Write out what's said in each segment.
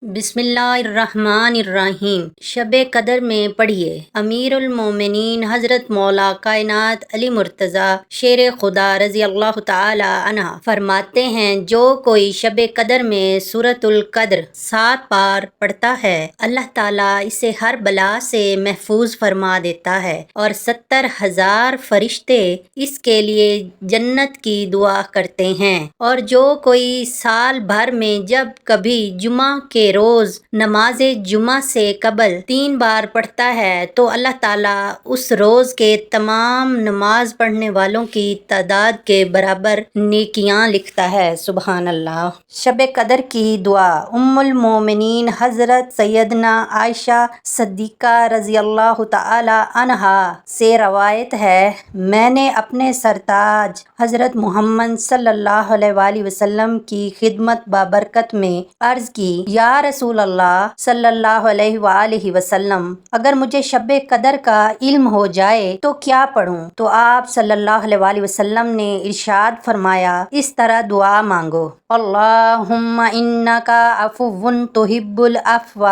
بسم اللہ الرحمن الرحیم۔ شب قدر میں پڑھیے۔ امیر المومنین حضرت مولا کائنات علی مرتضیٰ شیر خدا رضی اللہ تعالی عنہ فرماتے ہیں، جو کوئی شب قدر میں سورۃ القدر 7 بار پڑھتا ہے، اللہ تعالیٰ اسے ہر بلا سے محفوظ فرما دیتا ہے اور 70,000 فرشتے اس کے لیے جنت کی دعا کرتے ہیں۔ اور جو کوئی سال بھر میں جب کبھی جمعہ کے روز نماز جمعہ سے قبل 3 بار پڑھتا ہے تو اللہ تعالیٰ اس روز کے تمام نماز پڑھنے والوں کی تعداد کے برابر نیکیاں لکھتا ہے۔ سبحان اللہ۔ شب قدر کی دعا۔ ام المومنین حضرت سیدنا عائشہ صدیقہ رضی اللہ تعالی عنہا سے روایت ہے، میں نے اپنے سرتاج حضرت محمد صلی اللہ علیہ وآلہ وسلم کی خدمت بابرکت میں عرض کی، یا رسول اللہ صلی اللہ علیہ وآلہ وسلم، اگر مجھے شب قدر کا علم ہو جائے تو کیا پڑھوں؟ تو آپ صلی اللہ علیہ وآلہ وسلم نے ارشاد فرمایا، اس طرح دعا مانگو، اللہم انک عفو تحب العفو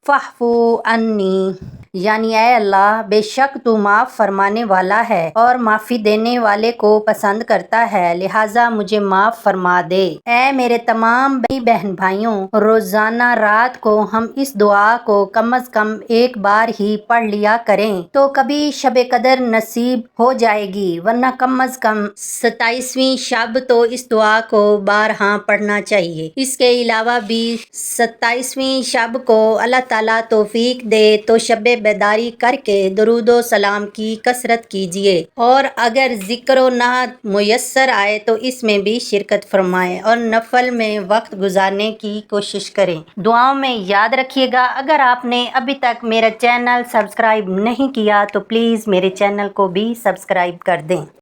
فاعف عنی، یعنی اے اللہ، بے شک تو معاف فرمانے والا ہے اور معافی دینے والے کو پسند کرتا ہے، لہٰذا مجھے معاف فرما دے۔ اے میرے تمام بہن بھائیوں، روزانہ رات کو ہم اس دعا کو کم از کم 1 بار ہی پڑھ لیا کریں تو کبھی شب قدر نصیب ہو جائے گی، ورنہ کم از کم 27ویں شب تو اس دعا کو بارہا پڑھنا چاہیے۔ اس کے علاوہ بھی 27ویں شب کو اللہ تعالیٰ توفیق دے تو شب بیداری کر کے درود و سلام کی کثرت کیجیے، اور اگر ذکر و نعت میسر آئے تو اس میں بھی شرکت فرمائیں اور نفل میں وقت گزارنے کی کوشش کریں۔ دعاؤں میں یاد رکھیے گا، اگر آپ نے ابھی تک میرا چینل سبسکرائب نہیں کیا تو پلیز میرے چینل کو بھی سبسکرائب کر دیں۔